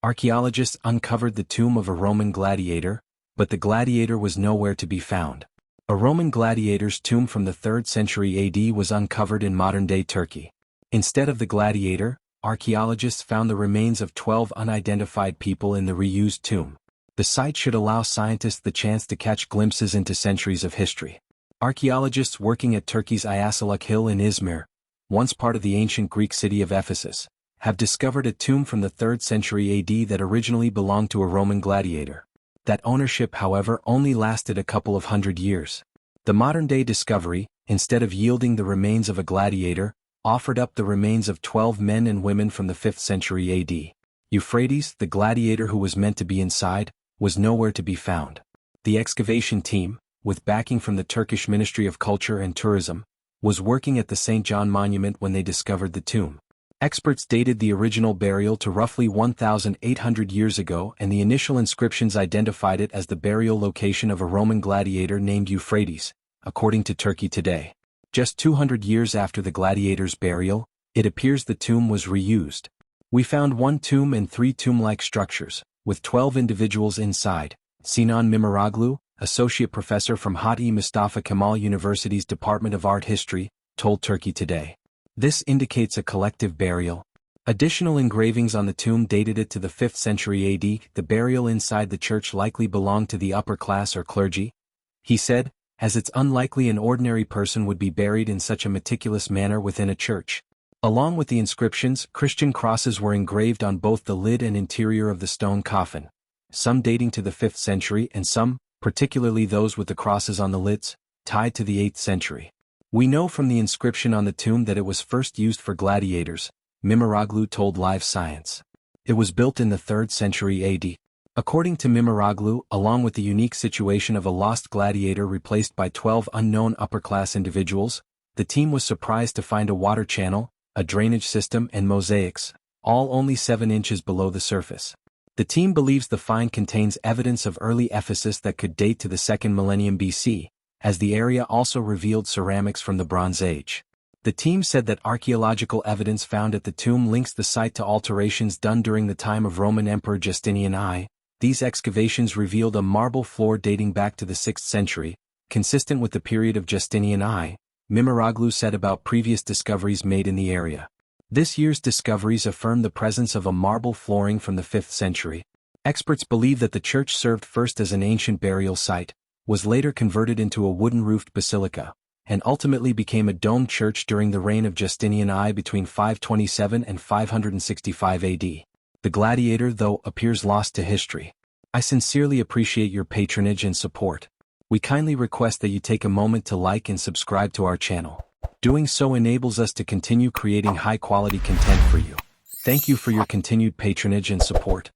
Archaeologists uncovered the tomb of a Roman gladiator, but the gladiator was nowhere to be found. A Roman gladiator's tomb from the 3rd century AD was uncovered in modern-day Turkey. Instead of the gladiator, archaeologists found the remains of 12 unidentified people in the reused tomb. The site should allow scientists the chance to catch glimpses into centuries of history. Archaeologists working at Turkey's Ayasaluk Hill in Izmir, once part of the ancient Greek city of Ephesus, have discovered a tomb from the 3rd century AD that originally belonged to a Roman gladiator. That ownership, however, only lasted a couple of hundred years. The modern-day discovery, instead of yielding the remains of a gladiator, offered up the remains of 12 men and women from the 5th century AD. Euphrates, the gladiator who was meant to be inside, was nowhere to be found. The excavation team, with backing from the Turkish Ministry of Culture and Tourism, was working at the St. John Monument when they discovered the tomb. Experts dated the original burial to roughly 1,800 years ago, and the initial inscriptions identified it as the burial location of a Roman gladiator named Euphrates, according to Turkey Today. Just 200 years after the gladiator's burial, it appears the tomb was reused. We found one tomb and 3 tomb-like structures, with 12 individuals inside, Sinan Mimiroglu, associate professor from Hati Mustafa Kemal University's Department of Art History, told Turkey Today. This indicates a collective burial. Additional engravings on the tomb dated it to the 5th century AD. The burial inside the church likely belonged to the upper class or clergy, he said, as it's unlikely an ordinary person would be buried in such a meticulous manner within a church. Along with the inscriptions, Christian crosses were engraved on both the lid and interior of the stone coffin, some dating to the 5th century and some, particularly those with the crosses on the lids, tied to the 8th century. We know from the inscription on the tomb that it was first used for gladiators, Mimiroglu told Live Science. It was built in the 3rd century AD. According to Mimiroglu, along with the unique situation of a lost gladiator replaced by 12 unknown upper-class individuals, the team was surprised to find a water channel, a drainage system and mosaics, all only 7 inches below the surface. The team believes the find contains evidence of early Ephesus that could date to the 2nd millennium BC, as the area also revealed ceramics from the Bronze Age. The team said that archaeological evidence found at the tomb links the site to alterations done during the time of Roman Emperor Justinian I. These excavations revealed a marble floor dating back to the 6th century, consistent with the period of Justinian I, Mimiroglu said about previous discoveries made in the area. This year's discoveries affirm the presence of a marble flooring from the 5th century. Experts believe that the church served first as an ancient burial site, was later converted into a wooden-roofed basilica, and ultimately became a domed church during the reign of Justinian I between 527 and 565 AD. The gladiator, though, appears lost to history. I sincerely appreciate your patronage and support. We kindly request that you take a moment to like and subscribe to our channel. Doing so enables us to continue creating high-quality content for you. Thank you for your continued patronage and support.